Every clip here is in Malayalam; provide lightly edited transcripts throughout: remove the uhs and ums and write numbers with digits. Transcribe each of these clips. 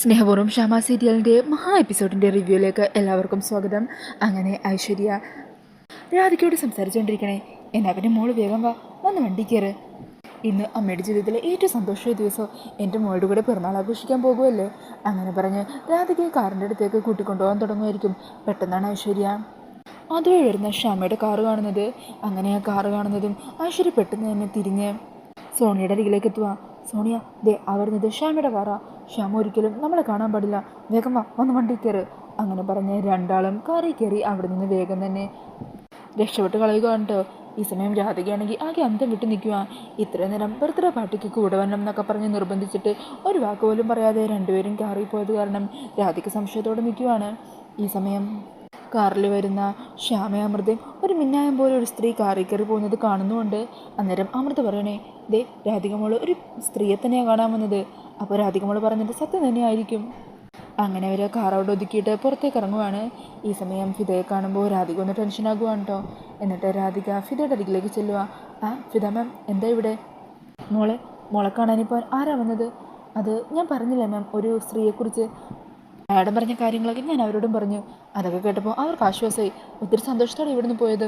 സ്നേഹപൂർവ്വം ഷാമ സീരിയലിൻ്റെ മഹാ എപ്പിസോഡിൻ്റെ റിവ്യൂയിലേക്ക് എല്ലാവർക്കും സ്വാഗതം. അങ്ങനെ ഐശ്വര്യ രാധികയോട് സംസാരിച്ചുകൊണ്ടിരിക്കണേ, എന്നാ പിന്നെ മോള് വേഗം വാ, വന്ന് വണ്ടി കയറ്. ഇന്ന് അമ്മയുടെ ജീവിതത്തിലെ ഏറ്റവും സന്തോഷമായ ദിവസം, എൻ്റെ മോളുടെ കൂടെ പിറന്നാൾ ആഘോഷിക്കാൻ പോകുമല്ലേ. അങ്ങനെ പറഞ്ഞ് രാധികയെ കാറിൻ്റെ അടുത്തേക്ക് കൂട്ടിക്കൊണ്ടുപോകാൻ തുടങ്ങുമായിരിക്കും. പെട്ടെന്നാണ് ഐശ്വര്യ അതുവഴി വരുന്ന ഷാമയുടെ കാറ് കാണുന്നത്. അങ്ങനെ ആ കാറ് കാണുന്നതും ഐശ്വര്യ പെട്ടെന്ന് തന്നെ തിരിഞ്ഞ് സോണിയുടെ അരികിലേക്ക് എത്തുക. സോണിയ, ദേ വരുന്നത് ഷ്യാമയുടെ കാറാ. ഷ്യാമ ഒരിക്കലും നമ്മളെ കാണാൻ പാടില്ല, വേഗം വാ, വന്ന് വണ്ടി കയറ്. അങ്ങനെ പറഞ്ഞ് രണ്ടാളും കാറിൽ കയറി അവിടെ നിന്ന് വേഗം തന്നെ രക്ഷപ്പെട്ട് കളയുകയാണ് കേട്ടോ. ഈ സമയം രാധികയാണെങ്കിൽ ആകെ അന്തം വിട്ട് നിൽക്കുക. ഇത്രയും നേരം ബർത്ത്ഡേ പാർട്ടിക്ക് കൂടെ വരണം എന്നൊക്കെ പറഞ്ഞ് നിർബന്ധിച്ചിട്ട് ഒരു വാക്ക് പോലും പറയാതെ രണ്ടുപേരും കാറിൽ പോയത് കാരണം രാധിക സംശയത്തോടെ നിൽക്കുവാണ്. ഈ സമയം കാറിൽ വരുന്ന ശ്യാമ അമൃതയും ഒരു മിന്നായം പോലെ ഒരു സ്ത്രീ കാറിൽ കയറി പോകുന്നത് കാണുന്നുമുണ്ട്. അന്നേരം അമൃത പറയണേ, ദേ രാധികമോള് ഒരു സ്ത്രീയെ തന്നെയാണ് കാണാൻ വന്നത്. അപ്പോൾ രാധികമോള് പറഞ്ഞത് സത്യം തന്നെയായിരിക്കും. അങ്ങനെ അവർ കാർ അവിടെ ഒതുക്കിയിട്ട് പുറത്തേക്ക് ഇറങ്ങുവാണ്. ഈ സമയം ഫിദയെ കാണുമ്പോൾ രാധിക ഒന്ന് ടെൻഷനാകുവാണ് കേട്ടോ. എന്നിട്ട് രാധിക ഫിദയുടെ അരികിലേക്ക് ചെല്ലുക. ഫിദ മാം, എന്താ ഇവിടെ? മോളെ കാണാനിപ്പോൾ ആരാ വന്നത്? അത് ഞാൻ പറഞ്ഞില്ല മാം, ഒരു സ്ത്രീയെക്കുറിച്ച്. മാഡം പറഞ്ഞ കാര്യങ്ങളൊക്കെ ഞാൻ അവരോടും പറഞ്ഞു. അതൊക്കെ കേട്ടപ്പോൾ അവർക്ക് ആശ്വാസമായി. ഒത്തിരി സന്തോഷത്തോടെ ഇവിടുന്ന് പോയത്.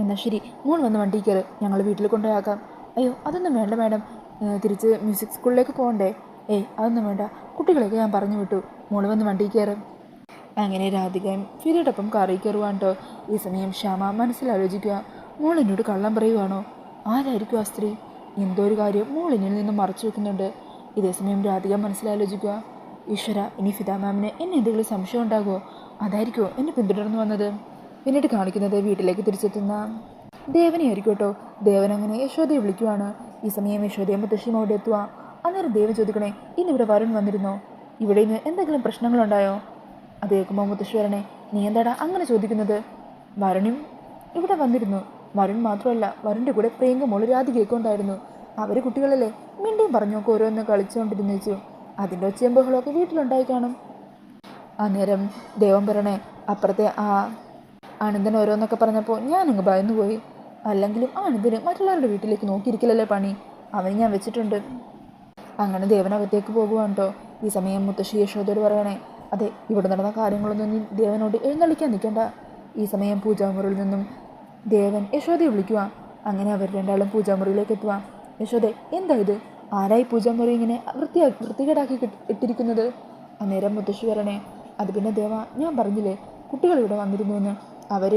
എന്നാൽ ശരി, മോൾ വന്ന് വണ്ടി കയറ്, ഞങ്ങൾ വീട്ടിൽ കൊണ്ടുപോയാക്കാം. അയ്യോ അതൊന്നും വേണ്ട മാഡം, തിരിച്ച് മ്യൂസിക് സ്കൂളിലേക്ക് പോകണ്ടേ? അതൊന്നും വേണ്ട, കുട്ടികളെയൊക്കെ ഞാൻ പറഞ്ഞു വിട്ടു, മോൾ വന്ന് വണ്ടി കയറും. അങ്ങനെ രാധികയും ഫിദയോടൊപ്പം കാറിൽ കയറുവാണ് കേട്ടോ. ഈ സമയം ശ്യാമ മനസ്സിലാലോചിക്കുക, മോൾ എന്നോട് കള്ളം പറയുവാണോ? ആരായിരിക്കും ആ സ്ത്രീ? എന്തോ ഒരു കാര്യം മോൾ എന്നിൽ നിന്നും മറച്ചു വെക്കുന്നുണ്ട്. ഇതേസമയം രാധിക മനസ്സിലാലോചിക്കുക, ഈശ്വര, ഇനി ഫിദ മാമിന് എന്നെ എന്തെങ്കിലും സംശയം ഉണ്ടാകുമോ? അതായിരിക്കുമോ എന്നെ പിന്തുടർന്നു വന്നത്? പിന്നീട് കാണിക്കുന്നത് വീട്ടിലേക്ക് തിരിച്ചെത്തുന്ന ദേവനെ ആയിരിക്കും കേട്ടോ. ദേവൻ അങ്ങനെ യശോദയെ വിളിക്കുവാണ്. ഈ സമയം യശോദയെ മുത്തശ്ശിയും അവിടെ എത്തുക. അന്നേരം ദേവൻ ചോദിക്കണേ, ഇന്നിവിടെ വരുൺ വന്നിരുന്നോ? ഇവിടെ നിന്ന് എന്തെങ്കിലും പ്രശ്നങ്ങളുണ്ടായോ? അത് കേൾക്കുമ്പോൾ മുത്തശ്ശി വരണേ, നീ എന്താടാ അങ്ങനെ ചോദിക്കുന്നത്? വരുണും ഇവിടെ വന്നിരുന്നു. വരുൺ മാത്രമല്ല, വരുണിൻ്റെ കൂടെ പ്രിയങ്ക മോള് രാധികയൊക്കെ ഉണ്ടായിരുന്നു. അവർ കുട്ടികളല്ലേ, മിണ്ടിയും പറഞ്ഞൊക്കെ ഓരോന്ന് കളിച്ചുകൊണ്ടിരുന്നു വെച്ചു. അതിൻ്റെ ഒച്ചയും ബഹളമൊക്കെ വീട്ടിലുണ്ടായി കാണും. അന്നേരം ദേവൻ പറയണേ, അപ്പുറത്തെ ആനന്ദൻ ഓരോന്നൊക്കെ പറഞ്ഞപ്പോൾ ഞാനങ്ങ് ഭയന്നുപോയി. അല്ലെങ്കിലും ആനന്ദന് മറ്റുള്ളവരുടെ വീട്ടിലേക്ക് നോക്കിയിരിക്കലല്ലേ പണി, അവന് ഞാൻ വെച്ചിട്ടുണ്ട്. അങ്ങനെ ദേവനകത്തേക്ക് പോകുവാണ് കേട്ടോ. ഈ സമയം മുത്തശ്ശി യശോദയോട് പറയണേ, അതെ, ഇവിടെ നടന്ന കാര്യങ്ങളൊന്നും നീ ദേവനോട് എഴുന്നള്ളിക്കാൻ നിൽക്കണ്ട. ഈ സമയം പൂജാമുറിയിൽ നിന്നും ദേവൻ യശോദയെ വിളിക്കുക. അങ്ങനെ അവർ രണ്ടാളും പൂജാമുറിയിലേക്ക് എത്തുക. യശോദേ, എന്താ ഇത്? ആരായി പൂജാമുറി ഇങ്ങനെ വൃത്തികേടാക്കി ഇട്ടിരിക്കുന്നത്? അന്നേരം മുത്തശ്ശി വരണേ, അത് പിന്നെ ദേവ, ഞാൻ പറഞ്ഞില്ലേ കുട്ടികൾ ഇവിടെ വന്നിരുന്നുവെന്ന്. അവർ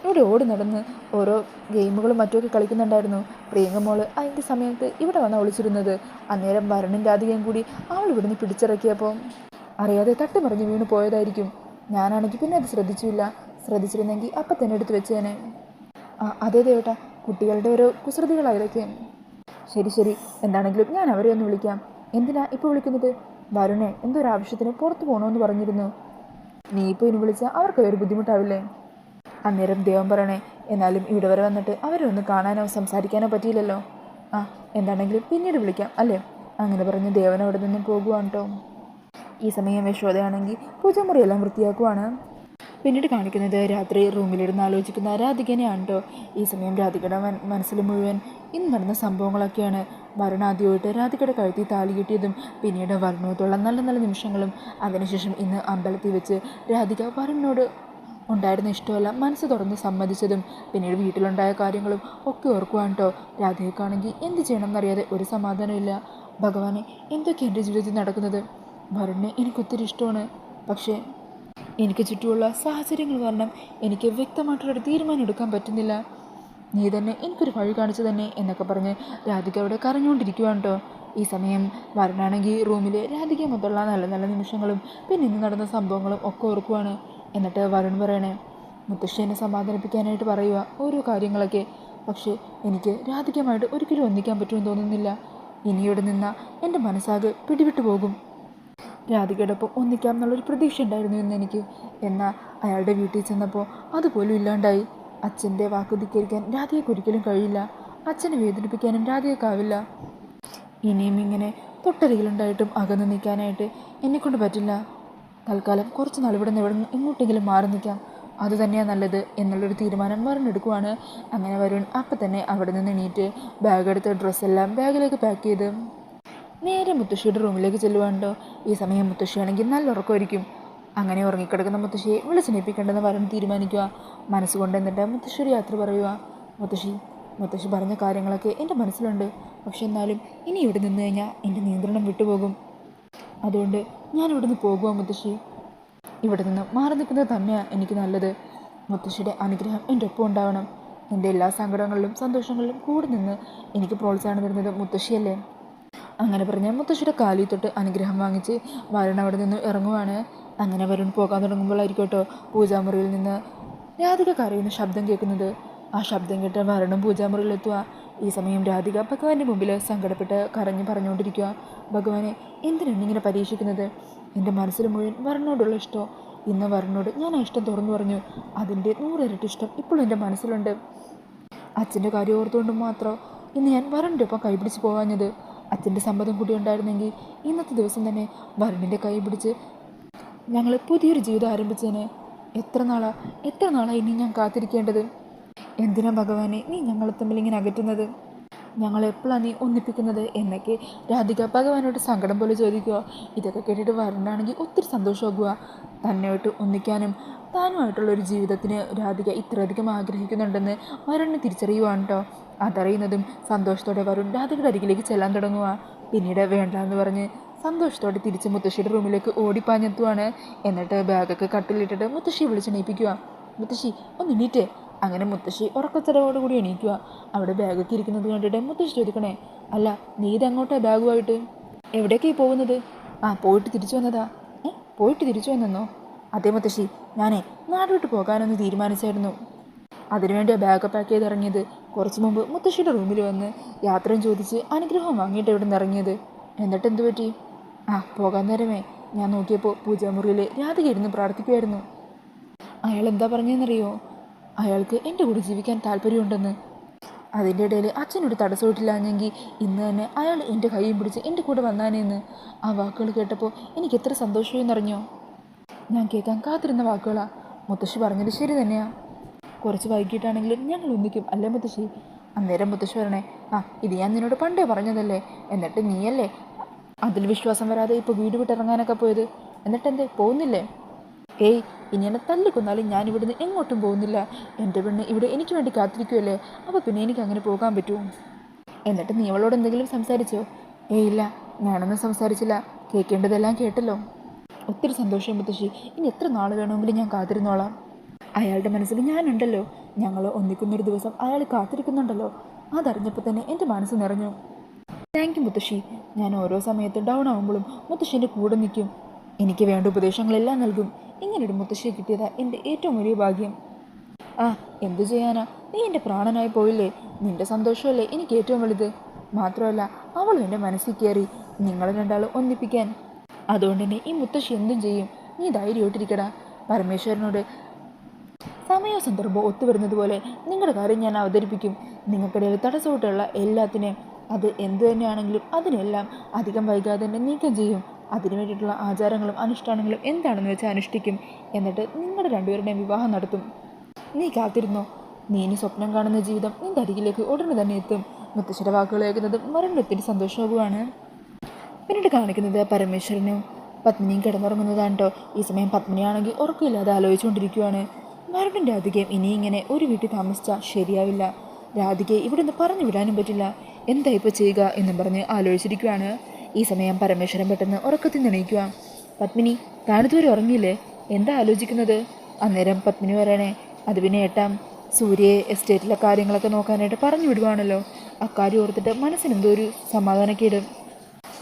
ഇവിടെ ഓടി നടന്ന് ഓരോ ഗെയിമുകളും മറ്റുമൊക്കെ കളിക്കുന്നുണ്ടായിരുന്നു. പ്രിയങ്ക മോള് അതിൻ്റെ സമയത്ത് ഇവിടെ വന്ന് ഒളിച്ചിരുന്നത്. അന്നേരം വരുണും രാധികയും കൂടി അവൾ ഇവിടുന്ന് പിടിച്ചിറക്കിയപ്പോൾ അറിയാതെ തട്ടുമറിഞ്ഞ് വീണ് പോയതായിരിക്കും. ഞാനാണെങ്കിൽ പിന്നെ അത് ശ്രദ്ധിച്ചിരുന്നെങ്കിൽ അപ്പം തന്നെ എടുത്ത് വെച്ചേനെ. അതേ ദേവട്ടാ, കുട്ടികളുടെ ഓരോ കുസൃതികളായതൊക്കെ. ശരി, എന്താണെങ്കിലും ഞാൻ അവരെ ഒന്ന് വിളിക്കാം. എന്തിനാ ഇപ്പോൾ വിളിക്കുന്നത്? വരുണെ എന്തോ ഒരു ആവശ്യത്തിന് പുറത്ത് പോകണമെന്ന് പറഞ്ഞിരുന്നു. നീ ഇപ്പോൾ ഇനി വിളിച്ചാൽ അവർക്ക് ഒരു ബുദ്ധിമുട്ടാവില്ലേ? അന്നേരം ദേവൻ പറയണേ, എന്നാലും ഇവിടെ വരെ വന്നിട്ട് അവരെ ഒന്ന് കാണാനോ സംസാരിക്കാനോ പറ്റിയില്ലല്ലോ. എന്താണെങ്കിലും പിന്നീട് വിളിക്കാം അല്ലേ? അങ്ങനെ പറഞ്ഞ് ദേവൻ അവിടെ നിന്നും പോകുവാണ് കേട്ടോ. ഈ സമയം യശോദയാണെങ്കിൽ പൂജാമുറിയെല്ലാം വൃത്തിയാക്കുവാണ്. പിന്നീട് കാണിക്കുന്നത് രാത്രി റൂമിലിരുന്ന് ആലോചിക്കുന്ന രാധികനെയാണ് കേട്ടോ. ഈ സമയം രാധികയുടെ മനസ്സിൽ മുഴുവൻ ഇന്ന് നടന്ന സംഭവങ്ങളൊക്കെയാണ്. വരുൺ ആദ്യമായിട്ട് രാധികയുടെ കഴുത്തിൽ താലി കിട്ടിയതും പിന്നീട് വരുണത്തോളം നല്ല നല്ല നിമിഷങ്ങളും അതിനുശേഷം ഇന്ന് അമ്പലത്തിൽ വെച്ച് രാധിക വരുണിനോട് ഉണ്ടായിരുന്ന ഇഷ്ടമല്ല മനസ്സ് തുറന്ന് സമ്മതിച്ചതും പിന്നീട് വീട്ടിലുണ്ടായ കാര്യങ്ങളും ഒക്കെ ഓർക്കുവാണ് കേട്ടോ. രാധികക്കാണെങ്കിൽ എന്ത് ചെയ്യണമെന്നറിയാതെ ഒരു സമാധാനമില്ല. ഭഗവാനെ, എന്തൊക്കെ എൻ്റെ ജീവിതത്തിൽ നടക്കുന്നത്? വരുണിനെ എനിക്കൊത്തിരി ഇഷ്ടമാണ്, പക്ഷേ എനിക്ക് ചുറ്റുമുള്ള സാഹചര്യങ്ങൾ കാരണം എനിക്ക് വ്യക്തമായിട്ടുള്ളൊരു തീരുമാനം എടുക്കാൻ പറ്റുന്നില്ല. നീ തന്നെ എനിക്കൊരു വഴി കാണിച്ചു തന്നെ എന്നൊക്കെ പറഞ്ഞ് രാധിക അവിടെ കരഞ്ഞുകൊണ്ടിരിക്കുവാണ് കേട്ടോ. ഈ സമയം വരുണാണെങ്കിൽ റൂമിൽ രാധിക മൊത്തമുള്ള നല്ല നല്ല നിമിഷങ്ങളും പിന്നെ ഇന്ന് നടന്ന സംഭവങ്ങളും ഒക്കെ ഓർക്കുവാണ്. എന്നിട്ട് വരുൺ പറയണേ, മുത്തശ്ശി എന്നെ സമാധാനിപ്പിക്കാനായിട്ട് പറയുക ഓരോ കാര്യങ്ങളൊക്കെ, പക്ഷേ എനിക്ക് രാധികമായിട്ട് ഒരിക്കലും ഒന്നിക്കാൻ പറ്റുമെന്ന് തോന്നുന്നില്ല. ഇനിയോടെ നിന്ന എൻ്റെ മനസ്സാകെ പിടിവിട്ടു പോകും. രാധികയുടെ ഒപ്പം ഒന്നിക്കാം എന്നുള്ളൊരു പ്രതീക്ഷ ഉണ്ടായിരുന്നു ഇന്ന് എനിക്ക്. എന്നാൽ അയാളുടെ വീട്ടിൽ ചെന്നപ്പോൾ അതുപോലും ഇല്ലാണ്ടായി. അച്ഛൻ്റെ വാക്ക് ധിക്കരിക്കാൻ രാധികയ്ക്ക് ഒരിക്കലും കഴിയില്ല. അച്ഛനെ വേദനിപ്പിക്കാനും രാധികയ്ക്കാവില്ല. ഇനിയും ഇങ്ങനെ തൊട്ടരികിലുണ്ടായിട്ടും അകന്നു നിൽക്കാനായിട്ട് എന്നെക്കൊണ്ട് പറ്റില്ല. തൽക്കാലം കുറച്ച് നാൾ ഇവിടെ നിന്ന് എങ്ങോട്ടെങ്കിലും മാറി നിൽക്കാം, അതുതന്നെയാണ് നല്ലത് എന്നുള്ളൊരു തീരുമാനം വരുൺ എടുക്കുവാണ്. അങ്ങനെ വരുൺ അപ്പം തന്നെ അവിടെ നിന്ന് എണീറ്റ് ബാഗെടുത്ത് ഡ്രസ്സെല്ലാം ബാഗിലേക്ക് പാക്ക് ചെയ്ത് നേരെ മുത്തശ്ശിയുടെ റൂമിലേക്ക് ചെല്ലുവാണ്ടോ. ഈ സമയം മുത്തശ്ശിയാണെങ്കിൽ നല്ല ഉറക്കമായിരിക്കും. അങ്ങനെ ഉറങ്ങിക്കിടക്കുന്ന മുത്തശ്ശിയെ വിളിച്ചെണീപ്പിക്കേണ്ടെന്ന് വരൻ തീരുമാനിക്കുക. മനസ്സുകൊണ്ട് എന്നിട്ട് മുത്തശ്ശിയുടെ യാത്ര പറയുക. മുത്തശ്ശി പറഞ്ഞ കാര്യങ്ങളൊക്കെ എൻ്റെ മനസ്സിലുണ്ട്. പക്ഷെ എന്നാലും ഇനി ഇവിടെ നിന്ന് കഴിഞ്ഞാൽ എൻ്റെ നിയന്ത്രണം വിട്ടുപോകും. അതുകൊണ്ട് ഞാൻ ഇവിടെ നിന്ന് പോകുക മുത്തശ്ശി. ഇവിടെ നിന്ന് മാറി നിൽക്കുന്നത് തന്നെയാണ് എനിക്ക് നല്ലത്. മുത്തശ്ശിയുടെ അനുഗ്രഹം എൻ്റെ ഒപ്പം ഉണ്ടാവണം. എൻ്റെ എല്ലാ സങ്കടങ്ങളിലും സന്തോഷങ്ങളിലും കൂടെ നിന്ന് എനിക്ക് പ്രോത്സാഹനം തരുന്നത് മുത്തശ്ശിയല്ലേ. അങ്ങനെ പറഞ്ഞ് മുത്തശ്ശിയുടെ കാലിൽ തൊട്ട് അനുഗ്രഹം വാങ്ങിച്ച് വരുൺ അവിടെ നിന്ന് ഇറങ്ങുവാണ്. അങ്ങനെ വരുൺ പോകാൻ തുടങ്ങുമ്പോഴായിരിക്കും കേട്ടോ പൂജാമുറിയിൽ നിന്ന് രാധിക കരയുന്ന ശബ്ദം കേൾക്കുന്നത്. ആ ശബ്ദം കേട്ട് വരുണും പൂജാമുറിയിലെത്തുക. ഈ സമയം രാധിക ഭഗവാന്റെ മുമ്പിൽ സങ്കടപ്പെട്ട് കരഞ്ഞ് പറഞ്ഞുകൊണ്ടിരിക്കുക. ഭഗവാനെ, എന്തിനാണ് ഇങ്ങനെ പരീക്ഷിക്കുന്നത്? എൻ്റെ മനസ്സിൽ മുഴുവൻ വരുണിനോടുള്ള ഇഷ്ടം. ഇന്ന് വരുണിനോട് ഞാൻ ആ ഇഷ്ടം തുറന്നു പറഞ്ഞു. അതിൻ്റെ 100 ഇരട്ടി ഇഷ്ടം ഇപ്പോഴും എൻ്റെ മനസ്സിലുണ്ട്. അച്ഛൻ്റെ കാര്യം ഓർത്തുകൊണ്ട് മാത്രം ഇന്ന് ഞാൻ വരുണിൻ്റെ ഒപ്പം കൈപിടിച്ച് പോകാഞ്ഞത്. അച്ഛൻ്റെ സമ്മതം കൂടി ഉണ്ടായിരുന്നെങ്കിൽ ഇന്നത്തെ ദിവസം തന്നെ വരുണിൻ്റെ കൈ പിടിച്ച് ഞങ്ങൾ പുതിയൊരു ജീവിതം ആരംഭിച്ചേനെ. എത്ര നാളായി ഇനി ഞാൻ കാത്തിരിക്കേണ്ടത്? എന്തിനാ ഭഗവാനെ നീ ഞങ്ങളെ തമ്മിൽ ഇങ്ങനെ അകറ്റുന്നത്? ഞങ്ങളെപ്പോഴാണ് നീ ഒന്നിപ്പിക്കുന്നത് എന്നൊക്കെ രാധിക ഭഗവാനോട് സങ്കടം പോലെ ചോദിക്കുക. ഇതൊക്കെ കേട്ടിട്ട് വരുണാണെങ്കിൽ ഒത്തിരി സന്തോഷമാകുക. തന്നെയായിട്ട് ഒന്നിക്കാനും താനുമായിട്ടുള്ളൊരു ജീവിതത്തിന് രാധിക ഇത്രയധികം ആഗ്രഹിക്കുന്നുണ്ടെന്ന് വരുണിന് തിരിച്ചറിയുവാണ് കേട്ടോ. അതറിയുന്നതും സന്തോഷത്തോടെ വരുൺ രാധികയുടെ അരികിലേക്ക് ചെല്ലാൻ തുടങ്ങുക. പിന്നീട് വേണ്ടാന്ന് പറഞ്ഞ് സന്തോഷത്തോടെ തിരിച്ച് മുത്തശ്ശിയുടെ റൂമിലേക്ക് ഓടിപ്പാഞ്ഞെത്തുവാണ്. എന്നിട്ട് ബാഗൊക്കെ കട്ടിലിട്ടിട്ട് മുത്തശ്ശിയെ വിളിച്ചെണീപ്പിക്കുക. മുത്തശ്ശി ഒന്ന് എണീറ്റേ. അങ്ങനെ മുത്തശ്ശി ഉറക്കച്ചടവോടുകൂടി എണീക്കുക. അവിടെ ബാഗൊക്കെ ഇരിക്കുന്നത് കണ്ടിട്ട് മുത്തശ്ശി ചോദിക്കണേ, അല്ല നീ ഇതെങ്ങോട്ടാ ബാഗുമായിട്ട്? എവിടേക്കായി പോകുന്നത്? പോയിട്ട് തിരിച്ചു വന്നതാ. പോയിട്ട് തിരിച്ചു വന്നെന്നോ? അതേ മുത്തശ്ശി, ഞാനേ നാടോട്ട് പോകാനൊന്ന് തീരുമാനിച്ചായിരുന്നു. അതിനുവേണ്ടി ബാഗ് പാക്ക് ചെയ്ത് ഇറങ്ങിയത്. കുറച്ച് മുമ്പ് മുത്തശ്ശിയുടെ റൂമിൽ വന്ന് യാത്രയും ചോദിച്ച് അനുഗ്രഹം വാങ്ങിയിട്ട് ഇവിടെ നിന്ന് ഇറങ്ങിയത്. എന്നിട്ട് എന്തു പറ്റി? പോകാൻ നേരമേ ഞാൻ നോക്കിയപ്പോൾ പൂജാമുറിയിൽ രാധിക ഇരുന്ന് പ്രാർത്ഥിക്കുമായിരുന്നു. അയാൾ എന്താ പറഞ്ഞതെന്നറിയോ? അയാൾക്ക് എൻ്റെ കൂടെ ജീവിക്കാൻ താല്പര്യമുണ്ടെന്ന്. അതിൻ്റെ ഇടയിൽ അച്ഛനൊരു തടസ്സമിട്ടില്ലാഞ്ഞെങ്കിൽ ഇന്ന് തന്നെ അയാൾ എൻ്റെ കൈയും പിടിച്ച് എൻ്റെ കൂടെ വന്നാനേന്ന്. ആ വാക്കുകൾ കേട്ടപ്പോൾ എനിക്ക് എത്ര സന്തോഷമെന്നറിഞ്ഞോ? ഞാൻ കേൾക്കാൻ കാത്തിരുന്ന വാക്കുകളാണ്. മുത്തശ്ശി പറഞ്ഞത് ശരി തന്നെയാണ്. കുറച്ച് വൈകിട്ടാണെങ്കിലും ഞങ്ങൾ ഒന്നിക്കും, അല്ലേ മുത്തശ്ശി? അന്നേരം മുത്തശ്ശി പറയണേ, ഇത് ഞാൻ നിന്നോട് പണ്ടേ പറഞ്ഞതല്ലേ. എന്നിട്ട് നീയല്ലേ അതിൽ വിശ്വാസം വരാതെ ഇപ്പോൾ വീട് വിട്ടിറങ്ങാനൊക്കെ പോയത്. എന്നിട്ടെന്തേ പോകുന്നില്ലേ? ഇനി എന്നെ തല്ലിക്കൊന്നാലും ഞാൻ ഇവിടുന്ന് എങ്ങോട്ടും പോകുന്നില്ല. എൻ്റെ പെണ്ണ് ഇവിടെ എനിക്ക് വേണ്ടി കാത്തിരിക്കുമല്ലേ. അപ്പോൾ പിന്നെ എനിക്ക് അങ്ങനെ പോകാൻ പറ്റുമോ? എന്നിട്ട് നീ അവളോട് എന്തെങ്കിലും സംസാരിച്ചോ? ഇല്ല, ഞാനൊന്നും സംസാരിച്ചില്ല. കേൾക്കേണ്ടതെല്ലാം കേട്ടല്ലോ. ഒത്തിരി സന്തോഷം മുത്തശ്ശി. ഇനി എത്ര നാൾ വേണമെങ്കിലും ഞാൻ കാത്തിരുന്നോളാം. അയാളുടെ മനസ്സിൽ ഞാനുണ്ടല്ലോ. ഞങ്ങൾ ഒന്നിക്കുന്നൊരു ദിവസം അയാൾ കാത്തിരിക്കുന്നുണ്ടല്ലോ. അതറിഞ്ഞപ്പോൾ തന്നെ എൻ്റെ മനസ്സ് നിറഞ്ഞു. താങ്ക് യു മുത്തശ്ശി. ഞാൻ ഓരോ സമയത്ത് ഡൗൺ ആകുമ്പോഴും മുത്തശ്ശിൻ്റെ കൂടെ നിൽക്കും. എനിക്ക് വേണ്ട ഉപദേശങ്ങളെല്ലാം നൽകും. ഇങ്ങനൊരു മുത്തശ്ശിയെ കിട്ടിയതാ എൻ്റെ ഏറ്റവും വലിയ ഭാഗ്യം. എന്തു ചെയ്യാനാ, നീ എൻ്റെ പ്രാണനായി പോയില്ലേ. നിൻ്റെ സന്തോഷമല്ലേ എനിക്ക് ഏറ്റവും വലുത്. മാത്രമല്ല അവളും എൻ്റെ മനസ്സിൽ കയറി നിങ്ങൾ രണ്ടാളും ഒന്നിപ്പിക്കാൻ. അതുകൊണ്ട് തന്നെ ഈ മുത്തശ്ശി എന്തും ചെയ്യും. നീ ധൈര്യമായിട്ടിരിക്കടാ. പരമേശ്വരനോട് സമയവും സന്ദർഭവും ഒത്തുവരുന്നത് പോലെ നിങ്ങളുടെ കാര്യം ഞാൻ അവതരിപ്പിക്കും. നിങ്ങൾക്കിടയിൽ തടസ്സമായിട്ടുള്ള എല്ലാത്തിനെയും, അത് എന്തു തന്നെയാണെങ്കിലും അതിനെല്ലാം അധികം വൈകാതെ തന്നെ നീക്കം ചെയ്യും. അതിനു വേണ്ടിയിട്ടുള്ള ആചാരങ്ങളും അനുഷ്ഠാനങ്ങളും എന്താണെന്ന് വെച്ചാൽ അനുഷ്ഠിക്കും. എന്നിട്ട് നിങ്ങളുടെ രണ്ടുപേരുടെയും വിവാഹം നടത്തും. നീ കാത്തിരുന്നോ. നീ ഇനി സ്വപ്നം കാണുന്ന ജീവിതം നിൻ്റെ അരികിലേക്ക് ഉടനെ തന്നെ എത്തും. മുത്തശ്ശിയുടെ വാക്കുകൾ കേൾക്കുന്നതും മരണത്തിന് സന്തോഷമാകുവാണ്. പിന്നീട് കാണിക്കുന്നത് പരമേശ്വരനും പത്മിനിയും കിടന്നുറങ്ങുന്നതാണ് കേട്ടോ. ഈ സമയം പത്മിനിയാണെങ്കിൽ ഉറക്കമില്ലാതെ ആലോചിച്ചുകൊണ്ടിരിക്കുകയാണ്. മരണൻ്റെ രാധികയും ഇനി ഇങ്ങനെ ഒരു വീട്ടിൽ താമസിച്ചാൽ ശരിയാവില്ല. രാധികയെ ഇവിടെ നിന്ന് പറഞ്ഞു വിടാനും പറ്റില്ല. എന്താ ഇപ്പോൾ ചെയ്യുക എന്നും പറഞ്ഞ് ആലോചിച്ചിരിക്കുകയാണ്. ഈ സമയം പരമേശ്വരൻ പെട്ടെന്ന് ഉറക്കത്തിൽ നിണയിക്കുക. പത്മിനി, താനിതുവരെ ഉറങ്ങിയില്ലേ? എന്താ ആലോചിക്കുന്നത്? അന്നേരം പത്മിനി പറയണേ, അത് പിന്നെ ഏട്ടാ, സൂര്യയെ എസ്റ്റേറ്റിലെ കാര്യങ്ങളൊക്കെ നോക്കാനായിട്ട് പറഞ്ഞു വിടുവാണല്ലോ. അക്കാര്യം ഓർത്തിട്ട് മനസ്സിനെന്തോ ഒരു സമാധാനക്കേട്.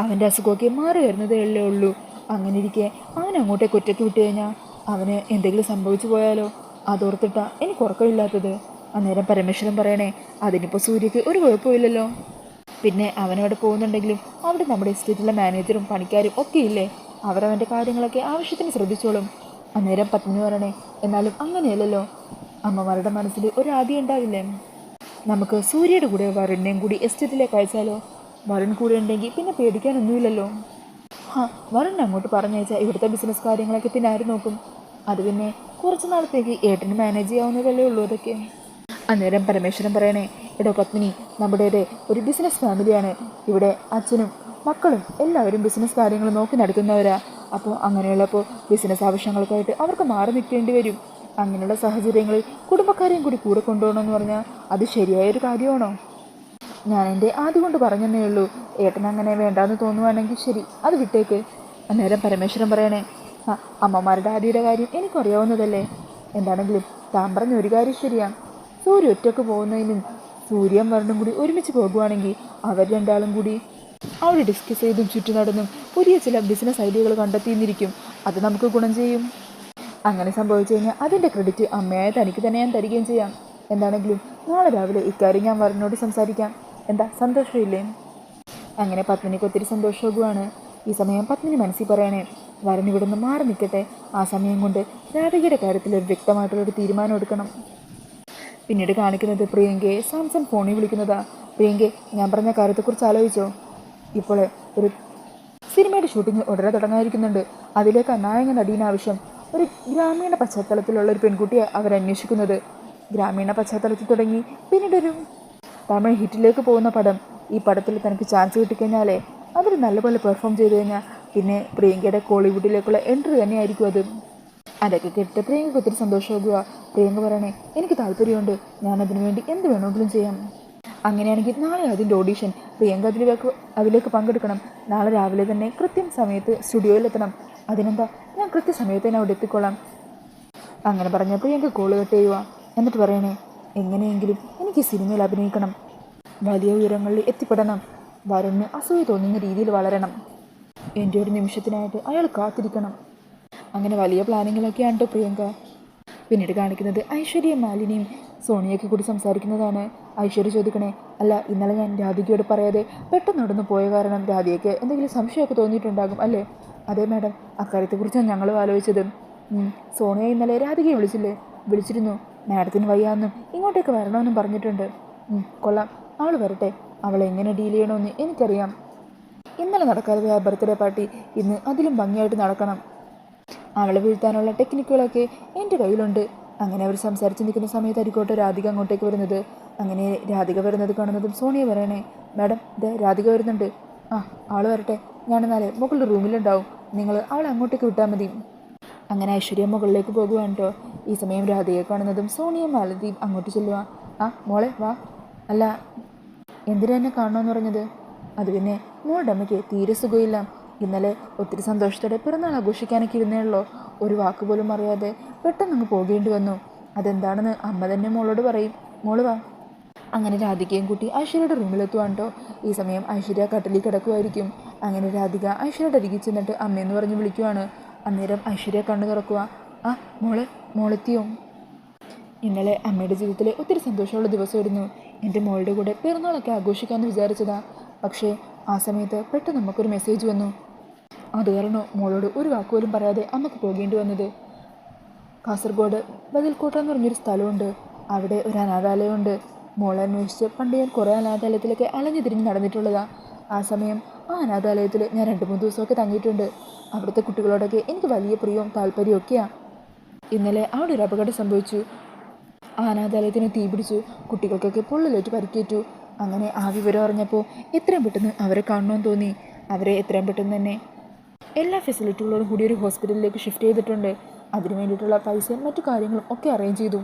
അവൻ്റെ അസുഖമൊക്കെ മാറി വരുന്നതേ ഉള്ളൂ. അങ്ങനെ ഇരിക്കെ അവൻ അങ്ങോട്ടേക്ക് ഒറ്റയ്ക്ക് വിട്ടു കഴിഞ്ഞാൽ അവന് എന്തെങ്കിലും സംഭവിച്ചു പോയാലോ? അതോർത്തിട്ടാ എനിക്ക് ഉറക്കമില്ലാത്തത്. അന്നേരം പരമേശ്വരൻ പറയണേ, അതിനിപ്പോൾ സൂര്യക്ക് ഒരു കുഴപ്പമില്ലല്ലോ. പിന്നെ അവനവിടെ പോകുന്നുണ്ടെങ്കിലും അവിടെ നമ്മുടെ എസ്റ്റേറ്റിലെ മാനേജറും പണിക്കാരും ഒക്കെ ഇല്ലേ. അവരവൻ്റെ കാര്യങ്ങളൊക്കെ ആവശ്യത്തിന് ശ്രദ്ധിച്ചോളും. അന്നേരം പത്മിനി പറയണേ, എന്നാലും അങ്ങനെയല്ലല്ലോ. അമ്മമാരുടെ മനസ്സിൽ ഒരാദ്യം ഉണ്ടാവില്ലേ. നമുക്ക് സൂര്യയുടെ കൂടെ വരുണിനെയും കൂടി എസ്റ്റേറ്റിലേക്ക് അയച്ചാലോ? വരുൺ കൂടെ ഉണ്ടെങ്കിൽ പിന്നെ പേടിക്കാനൊന്നുമില്ലല്ലോ. വരുണിനെ അങ്ങോട്ട് പറഞ്ഞയച്ചാൽ ഇവിടുത്തെ ബിസിനസ് കാര്യങ്ങളൊക്കെ പിന്നെ ആര് നോക്കും? അത് പിന്നെ കുറച്ച് നാളത്തേക്ക് ഏട്ടന് മാനേജ് ചെയ്യാവുന്നതല്ലേ ഉള്ളൂ അതൊക്കെ. അന്നേരം പരമേശ്വരൻ പറയണേ, എടോ പത്മിനി, നമ്മുടേത് ഒരു ബിസിനസ് ഫാമിലിയാണ്. ഇവിടെ അച്ഛനും മക്കളും എല്ലാവരും ബിസിനസ് കാര്യങ്ങൾ നോക്കി നടത്തുന്നവരാ. അപ്പോൾ അങ്ങനെയുള്ളപ്പോൾ ബിസിനസ് ആവശ്യങ്ങൾക്കായിട്ട് അവർക്ക് മാറി നിൽക്കേണ്ടി വരും. അങ്ങനെയുള്ള സാഹചര്യങ്ങളിൽ കുടുംബക്കാരെയും കൂടി കൂടെ കൊണ്ടുപോകണമെന്ന് പറഞ്ഞാൽ അത് ശരിയായൊരു കാര്യമാണോ? ഞാൻ എൻ്റെ ആദ്യം കൊണ്ട് പറഞ്ഞെന്നേ ഉള്ളൂ. ഏട്ടൻ അങ്ങനെ വേണ്ടാന്ന് തോന്നുവാണെങ്കിൽ ശരി, അത് വിട്ടേക്ക്. അന്നേരം പരമേശ്വരൻ പറയണേ, ആ അമ്മമാരുടെ ആദ്യയുടെ കാര്യം എനിക്കറിയാവുന്നതല്ലേ. എന്താണെങ്കിലും താൻ പറഞ്ഞ ഒരു കാര്യം ശരിയാണ്. സൂര്യ ഒറ്റക്ക് പോകുന്നതിനും സൂര്യൻ വരണ്ടും കൂടി ഒരുമിച്ച് പോകുവാണെങ്കിൽ അവർ രണ്ടാളും കൂടി അവിടെ ഡിസ്കസ് ചെയ്തും ചുറ്റി നടന്നും പുതിയ ചില ബിസിനസ് ഐഡിയകൾ കണ്ടെത്തിയിരിക്കും. അത് നമുക്ക് ഗുണം ചെയ്യും. അങ്ങനെ സംഭവിച്ചു കഴിഞ്ഞാൽ അതിൻ്റെ ക്രെഡിറ്റ് അമ്മയായ തനിക്ക് തന്നെ ഞാൻ തരികയും ചെയ്യാം. എന്താണെങ്കിലും നാളെ രാവിലെ ഇക്കാര്യം ഞാൻ വരനോട് സംസാരിക്കാം. എന്താ സന്തോഷമില്ലേ? അങ്ങനെ പത്മിനിക്ക് ഒത്തിരി സന്തോഷമാകുവാണ്. ഈ സമയം പത്മിനി മനസ്സിൽ പറയണേ, വരൻ ഇവിടെ നിന്ന് മാറി നിൽക്കട്ടെ. ആ സമയം കൊണ്ട് രാധികയുടെ കാര്യത്തിൽ ഒരു വ്യക്തമായിട്ടുള്ളൊരു തീരുമാനം എടുക്കണം. പിന്നീട് കാണിക്കുന്നത് പ്രിയങ്കയെ സാംസൺ ഫോണിൽ വിളിക്കുന്നതാ. പ്രിയങ്കെ, ഞാൻ പറഞ്ഞ കാര്യത്തെക്കുറിച്ച് ആലോചിച്ചോ? ഇപ്പോൾ ഒരു സിനിമയുടെ ഷൂട്ടിംഗ് ഉടനെ തുടങ്ങാതിരിക്കുന്നുണ്ട്. അതിലേക്ക് നായക നടീന ആവശ്യം. ഒരു ഗ്രാമീണ പശ്ചാത്തലത്തിലുള്ള ഒരു പെൺകുട്ടിയെ അവരന്വേഷിക്കുന്നത്. ഗ്രാമീണ പശ്ചാത്തലത്തിൽ തുടങ്ങി പിന്നീടൊരു തമിഴ് ഹിറ്റിലേക്ക് പോകുന്ന പടം. ഈ പടത്തിൽ തനിക്ക് ചാൻസ് കിട്ടിക്കഴിഞ്ഞാലേ അതിൽ നല്ലപോലെ പെർഫോം ചെയ്ത് കഴിഞ്ഞാൽ പിന്നെ പ്രിയങ്കയുടെ കോളിവുഡിലേക്കുള്ള എൻട്രി തന്നെയായിരിക്കും അത്. അതൊക്കെ കേട്ടിട്ട് പ്രിയങ്കയ്ക്ക് ഒത്തിരി സന്തോഷമാകുക. പ്രിയങ്ക പറയണേ, എനിക്ക് താല്പര്യമുണ്ട്, ഞാനതിനു വേണ്ടി എന്ത് വേണമെങ്കിലും ചെയ്യാം. അങ്ങനെയാണെങ്കിൽ നാളെ അതിൻ്റെ ഓഡീഷൻ. പ്രിയങ്ക അതിലേക്ക് പങ്കെടുക്കണം. നാളെ രാവിലെ തന്നെ കൃത്യം സമയത്ത് സ്റ്റുഡിയോയിലെത്തണം. അതിനെന്താ, ഞാൻ കൃത്യസമയത്ത് തന്നെ അവിടെ എത്തിക്കൊള്ളാം. അങ്ങനെ പറഞ്ഞ പ്രിയങ്ക കോള് കട്ട് ചെയ്യുക. എന്നിട്ട് പറയണേ, എങ്ങനെയെങ്കിലും എനിക്ക് സിനിമയിൽ അഭിനയിക്കണം, വലിയ ഉയരങ്ങളിൽ എത്തിപ്പെടണം, വരന് അസൂയ തോന്നുന്ന രീതിയിൽ വളരണം. എൻ്റെ ഒരു നിമിഷത്തിനായിട്ട് അയാൾ കാത്തിരിക്കണം. അങ്ങനെ വലിയ പ്ലാനിങ്ങിലൊക്കെയാണ് കേട്ടോ പ്രിയങ്ക. പിന്നീട് കാണിക്കുന്നത് ഐശ്വര്യ മാലിനിയും സോണിയൊക്കെ കൂടി സംസാരിക്കുന്നതാണ്. ഐശ്വര്യ ചോദിക്കണേ, അല്ല ഇന്നലെ ഞാൻ രാധികയോട് പറയാതെ പെട്ടെന്ന് നടന്നു പോയ കാരണം രാധികയ്ക്ക് എന്തെങ്കിലും സംശയമൊക്കെ തോന്നിയിട്ടുണ്ടാകും അല്ലേ? അതെ മാഡം, അക്കാര്യത്തെക്കുറിച്ചാണ് ഞങ്ങളും ആലോചിച്ചത്. സോണിയ ഇന്നലെ രാധികയെ വിളിച്ചില്ലേ? വിളിച്ചിരുന്നു. മാഡത്തിന് വയ്യാന്നും ഇങ്ങോട്ടേക്ക് വരണമെന്നും പറഞ്ഞിട്ടുണ്ട്. കൊള്ളാം, അവൾ വരട്ടെ. അവളെ എങ്ങനെ ഡീൽ ചെയ്യണമെന്ന് എനിക്കറിയാം. ഇന്നലെ നടക്കാതെ പോയ ബർത്ത്ഡേ പാർട്ടി ഇന്ന് അതിലും ഭംഗിയായിട്ട് നടക്കണം. അവളെ വീഴ്ത്താനുള്ള ടെക്നിക്കുകളൊക്കെ എൻ്റെ കയ്യിലുണ്ട്. അങ്ങനെ അവർ സംസാരിച്ച് നിൽക്കുന്ന സമയത്തായിരിക്കോട്ടെ രാധിക അങ്ങോട്ടേക്ക് വരുന്നത്. അങ്ങനെ രാധിക വരുന്നത് കാണുന്നതും സോണിയ പറയണേ, മാഡം ഇതേ രാധിക വരുന്നുണ്ട്. ആ ആൾ വരട്ടെ, ഞാനെന്നാലേ മുകളിൽ റൂമിലുണ്ടാവും, നിങ്ങൾ അവളെ അങ്ങോട്ടേക്ക് വിട്ടാൽ മതി. അങ്ങനെ ഐശ്വര്യ മുകളിലേക്ക് പോകുവാണ് കേട്ടോ. ഈ സമയം രാധികയെ കാണുന്നതും സോണിയും മാലതിയും അങ്ങോട്ട് ചെല്ലുക. ആ മോളെ വാ. അല്ല എന്തിനാ എന്നെ കാണണമെന്ന് പറഞ്ഞത്? അത് പിന്നെ മോളുടെ അമ്മയ്ക്ക് തീരെ സുഖമില്ല. ഇന്നലെ ഒത്തിരി സന്തോഷത്തോടെ പിറന്നാൾ ആഘോഷിക്കാനൊക്കെ ഇരുന്നേയുള്ളൂ. ഒരു വാക്ക് പോലും അറിയാതെ പെട്ടെന്ന് അങ്ങ് പോകേണ്ടി വന്നു. അതെന്താണെന്ന് അമ്മ തന്നെ മോളോട് പറയും. മോള് വാ. അങ്ങനെ രാധികയും കൂട്ടി ഐശ്വര്യയുടെ റൂമിലെത്തുവാണ് കേട്ടോ. ഈ സമയം ഐശ്വര്യ കട്ടിലിൽ കിടക്കുമായിരിക്കും. അങ്ങനെ രാധിക ഐശ്വര്യയുടെ അരികിൽ ചെന്നിട്ട് അമ്മയെന്ന് പറഞ്ഞ് വിളിക്കുവാണ്. അന്നേരം ഐശ്വര്യ കണ്ണു തുറക്കുക. ആ മോളെത്തിയോ? ഇന്നലെ അമ്മയുടെ ജീവിതത്തിൽ ഒത്തിരി സന്തോഷമുള്ള ദിവസമായിരുന്നു. എൻ്റെ മോളുടെ കൂടെ പിറന്നാളൊക്കെ ആഘോഷിക്കാമെന്ന് വിചാരിച്ചതാ. പക്ഷേ ആ സമയത്ത് പെട്ടെന്ന് നമുക്കൊരു മെസ്സേജ് വന്നു. അത് കാരണം മോളോട് ഒരു വാക്കുപോലും പറയാതെ അമ്മക്ക് പോകേണ്ടി വന്നത്. കാസർഗോഡ് ബദൽക്കോട്ട എന്ന് പറഞ്ഞൊരു സ്ഥലമുണ്ട്. അവിടെ ഒരു അനാഥാലയമുണ്ട്. മോളെ അന്വേഷിച്ച് പണ്ട് ഞാൻ കുറേ അനാഥാലയത്തിലൊക്കെ അലഞ്ഞു തിരിഞ്ഞ് നടന്നിട്ടുള്ളതാണ്. ആ സമയം ആ അനാഥാലയത്തിൽ ഞാൻ 2-3 ദിവസമൊക്കെ തങ്ങിയിട്ടുണ്ട്. അവിടുത്തെ കുട്ടികളോടൊക്കെ എനിക്ക് വലിയ പ്രിയവും താല്പര്യവും ഒക്കെയാണ്. ഇന്നലെ അവിടെ ഒരു അപകടം സംഭവിച്ചു. ആ അനാഥാലയത്തിന് തീ പിടിച്ചു. കുട്ടികൾക്കൊക്കെ പൊള്ളലേറ്റ് പരിക്കേറ്റു. അങ്ങനെ ആ വിവരം അറിഞ്ഞപ്പോൾ എത്രയും പെട്ടെന്ന് അവരെ കാണണമെന്ന് തോന്നി. അവരെ എത്രയും പെട്ടെന്ന് തന്നെ എല്ലാ ഫെസിലിറ്റികളോടും കൂടി ഒരു ഹോസ്പിറ്റലിലേക്ക് ഷിഫ്റ്റ് ചെയ്തിട്ടുണ്ട്. അതിനു വേണ്ടിയിട്ടുള്ള പൈസയും മറ്റു കാര്യങ്ങളും ഒക്കെ അറേഞ്ച് ചെയ്തു.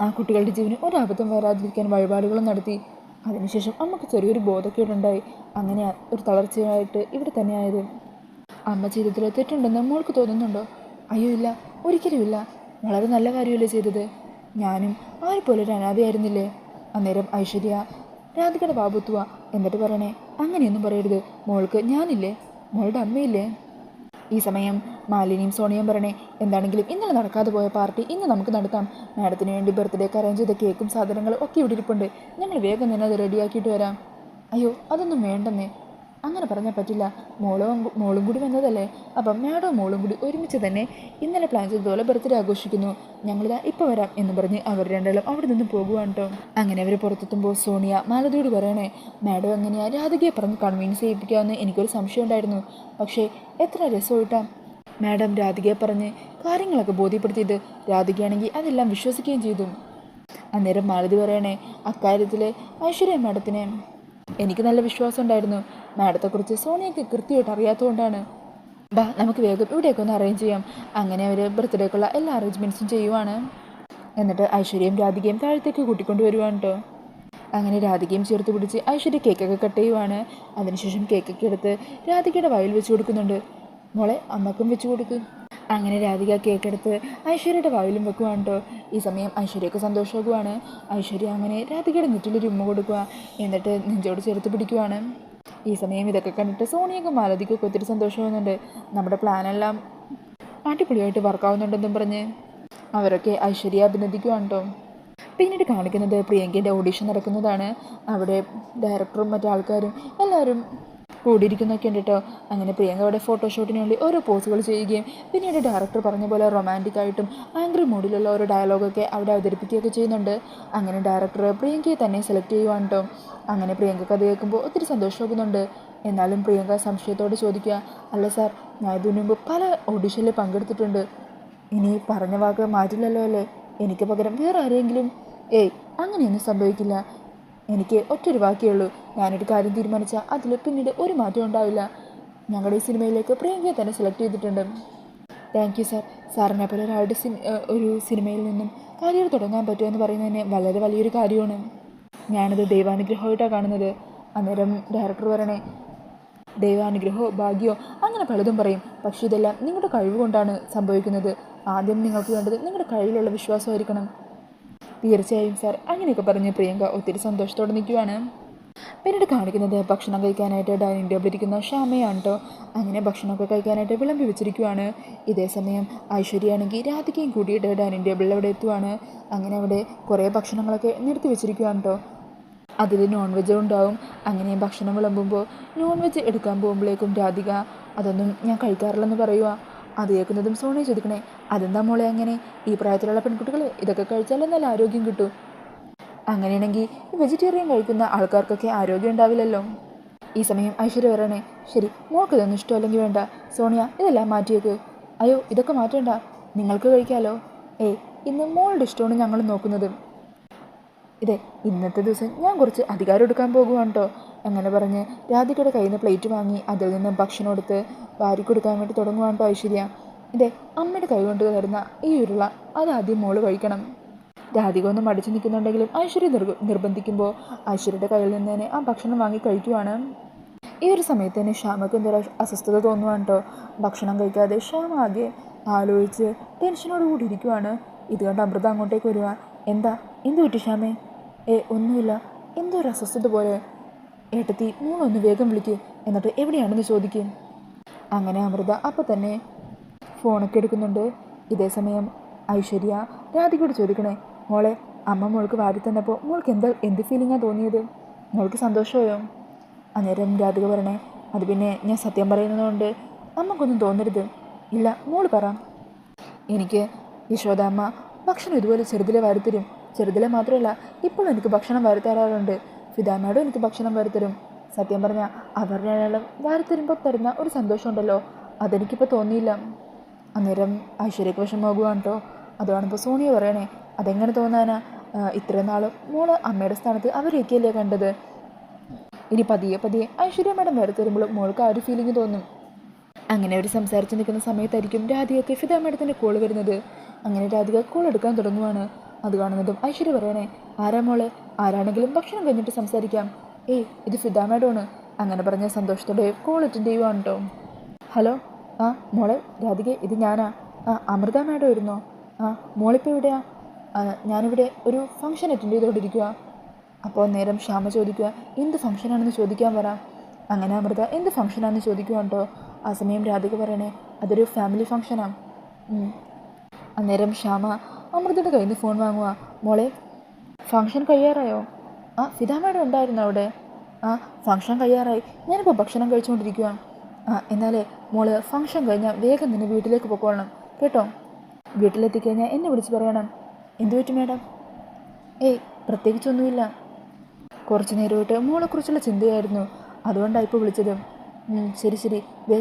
ആ കുട്ടികളുടെ ജീവന് ഒരബദ്ധം വരാതിരിക്കാൻ വഴിപാടുകളും നടത്തി. അതിനുശേഷം അമ്മക്ക് ചെറിയൊരു ബോധക്കേടുണ്ടായി. അങ്ങനെ ഒരു തളർച്ചയായിട്ട് ഇവിടെ തന്നെയായത്. അമ്മ ചെയ്തതിൽ തെറ്റുണ്ടെന്ന് മോൾക്ക് തോന്നുന്നുണ്ടോ? അയ്യോ ഇല്ല, ഒരിക്കലുമില്ല. വളരെ നല്ല കാര്യമല്ലേ ചെയ്തത്. ഞാനും ആരെപ്പോലെ ഒരു അനാഥയായിരുന്നില്ലേ? അന്നേരം ഐശ്വര്യ രാധികയുടെ ബാബുത്തുവ. എന്നിട്ട് പറയണേ, അങ്ങനെയൊന്നും പറയരുത്. മോൾക്ക് ഞാനില്ലേ, മോളുടെ അമ്മയില്ലേ? ഈ സമയം മാലിനിയും സോണിയും പറയണേ, എന്താണെങ്കിലും ഇന്നലെ നടക്കാതെ പോയ പാർട്ടി ഇന്ന് നമുക്ക് നടത്താം. മാഡത്തിന് വേണ്ടി ബർത്ത്ഡേക്ക് അറേഞ്ച് ചെയ്ത കേക്കും സാധനങ്ങളും ഒക്കെ ഇവിടെ ഇരിപ്പുണ്ട്. ഞങ്ങൾ വേഗം തന്നെ അത് റെഡിയാക്കിയിട്ട് വരാം. അയ്യോ അതൊന്നും വേണ്ടെന്നേ. അങ്ങനെ പറഞ്ഞാൽ പറ്റില്ല. മോളും കൂടി വന്നതല്ലേ. അപ്പം മാഡവും മോളും കൂടി ഒരുമിച്ച് തന്നെ ഇന്നലെ പ്ലാൻ ചെയ്തതുപോലെ ബർത്ത്ഡേ ആഘോഷിക്കുന്നു. ഞങ്ങളിതാ ഇപ്പോൾ വരാം എന്ന് പറഞ്ഞ് അവർ രണ്ടാളും അവിടെ നിന്ന് പോകുവാണ് കേട്ടോ. അങ്ങനെ അവർ പുറത്തെത്തുമ്പോൾ സോണിയ മാലതിയോട് പറയണേ, മാഡം എങ്ങനെയാണ് രാധികയെ പറഞ്ഞ് കൺവീൻസ് ചെയ്യിപ്പിക്കാമെന്ന് എനിക്കൊരു സംശയം ഉണ്ടായിരുന്നു. പക്ഷേ എത്ര രസമായിട്ടാ മാഡം രാധികയെ പറഞ്ഞ് കാര്യങ്ങളൊക്കെ ബോധ്യപ്പെടുത്തിയത്. രാധികയാണെങ്കിൽ അതെല്ലാം വിശ്വസിക്കുകയും ചെയ്തു. അന്നേരം മാലതി പറയണേ, അക്കാര്യത്തിൽ ഐശ്വര്യ മാഡത്തിനെ എനിക്ക് നല്ല വിശ്വാസം ഉണ്ടായിരുന്നു. മാഡത്തെക്കുറിച്ച് സോണിയയ്ക്ക് കൃത്യമായിട്ട് അറിയാത്തതുകൊണ്ടാണ്. ബാ നമുക്ക് വേഗം ഇവിടെയൊക്കെ ഒന്ന് അറേഞ്ച് ചെയ്യാം. അങ്ങനെ അവർ ബർത്ത്ഡേക്കുള്ള എല്ലാ അറേഞ്ച്മെൻറ്റ്സും ചെയ്യുവാണ്. എന്നിട്ട് ഐശ്വര്യയും രാധികയും താഴത്തേക്ക് കൂട്ടിക്കൊണ്ട് വരുവാണ് കേട്ടോ. അങ്ങനെ രാധികയും ചേർത്ത് പിടിച്ച് ഐശ്വര്യ കേക്കൊക്കെ കട്ട് ചെയ്യുവാണ്. അതിനുശേഷം കേക്കൊക്കെ എടുത്ത് രാധികയുടെ വായിൽ വെച്ച് കൊടുക്കുന്നുണ്ട്. മോളെ അമ്മക്കും വെച്ച് കൊടുക്കും. അങ്ങനെ രാധിക കേക്കെടുത്ത് ഐശ്വര്യയുടെ വായിലും വെക്കുവാണ് കേട്ടോ. ഈ സമയം ഐശ്വര്യക്ക് സന്തോഷമാകുവാണ്. ഐശ്വര്യ അങ്ങനെ രാധികയുടെ നെറ്റിലൊരു ഉമ്മ കൊടുക്കുക, എന്നിട്ട് നെഞ്ചോട് ചേർത്ത് പിടിക്കുവാണ്. ഈ സമയം ഇതൊക്കെ കണ്ടിട്ട് സോണിയൊക്കെ മാലതിക്കൊക്കെ ഒത്തിരി സന്തോഷമാകുന്നുണ്ട്. നമ്മുടെ പ്ലാനെല്ലാം അടിപൊളിയായിട്ട് വർക്കാവുന്നുണ്ടെന്നും പറഞ്ഞ് അവരൊക്കെ ഐശ്വര്യ അഭിനന്ദിക്കുവാണ് കേട്ടോ. പിന്നീട് കാണിക്കുന്നത് പ്രിയങ്കയുടെ ഓഡീഷൻ നടക്കുന്നതാണ്. അവിടെ ഡയറക്ടറും മറ്റാൾക്കാരും എല്ലാവരും കൂടിയിരിക്കുന്നൊക്കെ ഉണ്ട് കേട്ടോ. അങ്ങനെ പ്രിയങ്ക അവിടെ ഫോട്ടോഷൂട്ടിനുള്ളിൽ ഓരോ പോസുകൾ ചെയ്യുകയും പിന്നീട് ഡയറക്ടർ പറഞ്ഞ പോലെ റൊമാൻറ്റിക്കായിട്ടും ആംഗ്രി മൂഡിലുള്ള ഓരോ ഡയലോഗൊക്കെ അവിടെ അവതരിപ്പിക്കുകയൊക്കെ ചെയ്യുന്നുണ്ട്. അങ്ങനെ ഡയറക്ടർ പ്രിയങ്കയെ തന്നെ സെലക്ട് ചെയ്യുവാണ് കേട്ടോ. അങ്ങനെ പ്രിയങ്കക്ക് അത് കേൾക്കുമ്പോൾ ഒത്തിരി സന്തോഷമാകുന്നുണ്ട്. എന്നാലും പ്രിയങ്ക സംശയത്തോടെ ചോദിക്കുക, അല്ല സാർ, ഞാൻ ഇതിനു മുമ്പ് പല ഓഡീഷനിൽ പങ്കെടുത്തിട്ടുണ്ട്. ഇനി പറഞ്ഞ വാക്ക് മാറ്റില്ലല്ലോ അല്ലേ? എനിക്ക് പകരം വേറെ ആരെങ്കിലും? ഏയ്, അങ്ങനെയൊന്നും സംഭവിക്കില്ല. എനിക്ക് ഒറ്റൊരു വാക്കേ ഉള്ളൂ. ഞാനൊരു കാര്യം തീരുമാനിച്ചാൽ അതിൽ പിന്നീട് ഒരു മാറ്റം ഉണ്ടാവില്ല. ഞങ്ങളുടെ ഈ സിനിമയിലേക്ക് പ്രിയങ്കയെ തന്നെ സെലക്ട് ചെയ്തിട്ടുണ്ട്. Thank you sir. സാറിനെ പോലെ ഒരാളുടെ ഒരു സിനിമയിൽ നിന്നും കരിയർ തുടങ്ങാൻ പറ്റുമെന്ന് പറയുന്നതിന് വളരെ വലിയൊരു കാര്യമാണ്. ഞാനത് ദൈവാനുഗ്രഹമായിട്ടാണ് കാണുന്നത്. അന്നേരം ഡയറക്ടർ പറയണേ, ദൈവാനുഗ്രഹമോ ഭാഗ്യമോ അങ്ങനെ പലതും പറയും, പക്ഷേ ഇതെല്ലാം നിങ്ങളുടെ കഴിവ് കൊണ്ടാണ് സംഭവിക്കുന്നത്. ആദ്യം നിങ്ങൾക്ക് വേണ്ടത് നിങ്ങളുടെ കഴിവിലുള്ള വിശ്വാസമായിരിക്കണം. തീർച്ചയായും സാർ. അങ്ങനെയൊക്കെ പറഞ്ഞ് പ്രിയങ്ക ഒത്തിരി സന്തോഷത്തോടെ നിൽക്കുവാണ്. പിന്നീട് കാണിക്കുന്നത് ഭക്ഷണം കഴിക്കാനായിട്ട് ഡൈനിങ് ടേബിൾ ഇരിക്കുന്ന ഷ്യാമയാണ് കേട്ടോ. അങ്ങനെ ഭക്ഷണമൊക്കെ കഴിക്കാനായിട്ട് വിളമ്പി വെച്ചിരിക്കുവാണ്. ഇതേ സമയം ഐശ്വര്യയാണെങ്കിൽ രാധികയും കൂടിയിട്ട് ഡൈനിങ് ടേബിളിൽ അവിടെ എത്തുവാണ്. അങ്ങനെ അവിടെ കുറേ ഭക്ഷണങ്ങളൊക്കെ നിർത്തി വെച്ചിരിക്കുവാണ് കേട്ടോ. അതിൽ നോൺ വെജ് ഉണ്ടാവും. അങ്ങനെ ഭക്ഷണം വിളമ്പുമ്പോൾ നോൺ വെജ് എടുക്കാൻ പോകുമ്പോഴേക്കും രാധിക അതൊന്നും ഞാൻ കഴിക്കാറില്ലെന്ന് പറയുക. അത് കേൾക്കുന്നതും സോണിയ ചോദിക്കണേ, അതെന്താ മോളെ അങ്ങനെ? ഈ പ്രായത്തിലുള്ള പെൺകുട്ടികൾ ഇതൊക്കെ കഴിച്ചാൽ നല്ല ആരോഗ്യം കിട്ടും. അങ്ങനെയാണെങ്കിൽ ഈ വെജിറ്റേറിയൻ കഴിക്കുന്ന ആൾക്കാർക്കൊക്കെ ആരോഗ്യം ഉണ്ടാവില്ലല്ലോ. ഈ സമയം ഐശ്വര്യ പറയണേ, ശരി, മോൾക്ക് ഇതൊന്നും ഇഷ്ടമല്ലെങ്കിൽ വേണ്ട. സോണിയ, ഇതെല്ലാം മാറ്റിയേക്ക്. അയ്യോ, ഇതൊക്കെ മാറ്റണ്ട, നിങ്ങൾക്ക് കഴിക്കാമല്ലോ. ഇന്ന് മോളുടെ ഇഷ്ടമാണ് ഞങ്ങൾ നോക്കുന്നത്. ഇതേ ഇന്നത്തെ ദിവസം ഞാൻ കുറച്ച് അധികാരം എടുക്കാൻ പോകുവാണ് കേട്ടോ. അങ്ങനെ പറഞ്ഞ് രാധികയുടെ കയ്യിൽ നിന്ന് പ്ലേറ്റ് വാങ്ങി അതിൽ നിന്ന് ഭക്ഷണം എടുത്ത് വാരി കൊടുക്കാൻ വേണ്ടി തുടങ്ങുവാണ് കേട്ടോ ഐശ്വര്യ. ഇതേ അമ്മയുടെ കൈ കൊണ്ട് തരുന്ന ഈ ഉരുള അതാദ്യം മോള് കഴിക്കണം. രാധിക ഒന്ന് മടിച്ചു നിൽക്കുന്നുണ്ടെങ്കിലും ഐശ്വര്യ നിർബന്ധിക്കുമ്പോൾ ഐശ്വര്യയുടെ കയ്യിൽ നിന്ന് തന്നെ ആ ഭക്ഷണം വാങ്ങി കഴിക്കുവാണ്. ഈ ഒരു സമയത്ത് തന്നെ ശ്യാമക്ക് എന്തൊരു അസ്വസ്ഥത തോന്നുവാണ് കേട്ടോ. ഭക്ഷണം കഴിക്കാതെ ശ്യാമ ആകെ ആലോചിച്ച് ടെൻഷനോട് കൂടി ഇരിക്കുവാണ്. ഇത് കണ്ട് അമൃത അങ്ങോട്ടേക്ക് വരുവാ. എന്ത് പറ്റി ശ്യാമേ? ഒന്നുമില്ല, എന്തോ ഒരു അസ്വസ്ഥത പോലെ. ഏട്ടത്തി, മോളൊന്ന് വേഗം വിളിക്കുക, എന്നിട്ട് എവിടെയാണെന്ന് ചോദിക്കും. അങ്ങനെ അമൃത അപ്പം തന്നെ ഫോണൊക്കെ എടുക്കുന്നുണ്ട്. ഇതേ സമയം ഐശ്വര്യ രാധികയോട് ചോദിക്കണേ, മോളെ, അമ്മ മോൾക്ക് വാരി തന്നപ്പോൾ മോൾക്ക് എന്ത് ഫീലിംഗാണ് തോന്നിയത്? മോൾക്ക് സന്തോഷമായോ? അന്നേരം രാധിക പറയണേ, അത് പിന്നെ ഞാൻ സത്യം പറയുന്നതുകൊണ്ട് അമ്മക്കൊന്നും തോന്നരുത്. ഇല്ല, മോള് പറ. എനിക്ക് യശോദ അമ്മ ഭക്ഷണം ഇതുപോലെ ചെറുതിലെ വാരിത്തരും. ചെറുതിലെ മാത്രമല്ല, ഇപ്പോഴും എനിക്ക് ഭക്ഷണം വാരിത്തരാറുണ്ട്. ഫിദാമ്മയോടും എനിക്ക് ഭക്ഷണം വാരിത്തരും. സത്യം പറഞ്ഞാൽ അവരുടെ ആളും വാരിത്തരുമ്പോൾ തരുന്ന ഒരു സന്തോഷമുണ്ടല്ലോ, അതെനിക്കിപ്പോൾ തോന്നിയില്ല. അന്നേരം ഐശ്വര്യക്ക് വിഷമമാകുവാണ് കേട്ടോ. അതാണിപ്പോൾ സോണിയ പറയണേ, അതെങ്ങനെ തോന്നാനാ? ഇത്രയും നാളും മോള് അമ്മയുടെ സ്ഥാനത്ത് അവരെയൊക്കെയല്ലേ കണ്ടത്. ഇനി പതിയെ പതിയെ ഐശ്വര്യ മേഡം വരുത്തരുമ്പോഴും മോൾക്ക് ആ ഒരു ഫീലിംഗ് തോന്നും. അങ്ങനെ അവർ സംസാരിച്ച് നിൽക്കുന്ന സമയത്തായിരിക്കും രാധികയ്ക്ക് ഫിദ മേഡത്തിൻ്റെ കോൾ വരുന്നത്. അങ്ങനെ രാധിക കോൾ എടുക്കാൻ തുടങ്ങുവാണ്. അത് കാണുന്നതും ഐശ്വര്യ പറയണേ, ആരാ മോളെ? ആരാണെങ്കിലും ഭക്ഷണം കഴിഞ്ഞിട്ട് സംസാരിക്കാം. ഇത് ഫിദ മേഡമാണ്. അങ്ങനെ പറഞ്ഞ സന്തോഷത്തോടെ കോൾ അറ്റൻഡ് ചെയ്യുവാണ് കേട്ടോ. ഹലോ, മോളെ രാധിക, ഇത് ഞാനാ. അമൃത മേഡം വരുന്നോ? മോളിപ്പോൾ എവിടെയാ? ഞാനിവിടെ ഒരു ഫംഗ്ഷൻ അറ്റൻഡ് ചെയ്തുകൊണ്ടിരിക്കുക. അപ്പോൾ നേരം ശ്യാമ ചോദിക്കുക, എന്ത് ഫംഗ്ഷനാണെന്ന് ചോദിക്കാൻ പറ. അങ്ങനെ അമൃത എന്ത് ഫംഗ്ഷനാണെന്ന് ചോദിക്കുക കേട്ടോ. ആ സമയം രാധിക പറയണേ, അതൊരു ഫാമിലി ഫംഗ്ഷനാണ്. അന്നേരം ശ്യാമ അമൃതയുടെ കയ്യിൽ നിന്ന് ഫോൺ വാങ്ങുക. മോളെ, ഫംഗ്ഷൻ കഴിയാറായോ? ഫിദ മേഡം ഉണ്ടായിരുന്നു അവിടെ. ഫംഗ്ഷൻ കഴിയാറായി, ഞാനിപ്പോൾ ഭക്ഷണം കഴിച്ചുകൊണ്ടിരിക്കുക. എന്നാലേ മോള് ഫംഗ്ഷൻ കഴിഞ്ഞാൽ വേഗം തന്നെ വീട്ടിലേക്ക് പോയിക്കൊള്ളണം കേട്ടോ. വീട്ടിലെത്തിക്കഴിഞ്ഞാൽ എന്നെ വിളിച്ച് പറയണം. എന്തു പറ്റി മേഡം? പ്രത്യേകിച്ചൊന്നുമില്ല. കുറച്ച് നേരമായിട്ട് മോളെക്കുറിച്ചുള്ള ചിന്തയായിരുന്നു, അതുകൊണ്ടാണ് ഇപ്പോൾ വിളിച്ചത്. ശരി,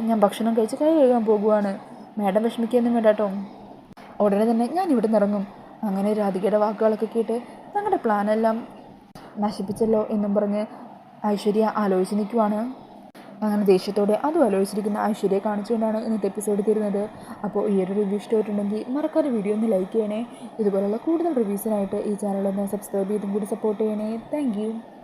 ഞാൻ ഭക്ഷണം കഴിച്ച് കൈ കഴുകാൻ പോകുവാണ്. മേഡം വിഷമിക്കുകയൊന്നും വേണ്ട കേട്ടോ. ഉടനെ തന്നെ ഞാൻ ഇവിടെ നിന്ന് ഇറങ്ങും. അങ്ങനെ രാധികയുടെ വാക്കുകളൊക്കെ കേട്ട് തങ്ങളുടെ പ്ലാനെല്ലാം നശിപ്പിച്ചല്ലോ എന്നും പറഞ്ഞ് ഐശ്വര്യ ആലോചിച്ച് നിൽക്കുവാണ്. അങ്ങനെ ദേഷ്യത്തോടെ അതും ആലോചിച്ചിരിക്കുന്ന ഐശ്വര്യയെ കാണിച്ചുകൊണ്ടാണ് ഇന്നത്തെ എപ്പിസോഡ് തീരുന്നത്. അപ്പോൾ ഈ ഒരു റിവ്യൂ ഇഷ്ടമായിട്ടുണ്ടെങ്കിൽ മറക്കാതെ വീഡിയോ ഒന്ന് ലൈക്ക് ചെയ്യണേ. ഇതുപോലുള്ള കൂടുതൽ റിവ്യൂസിനായിട്ട് ഈ ചാനൽ ഒന്ന് സബ്സ്ക്രൈബ് ചെയ്തും കൂടി സപ്പോർട്ട് ചെയ്യണേ. താങ്ക്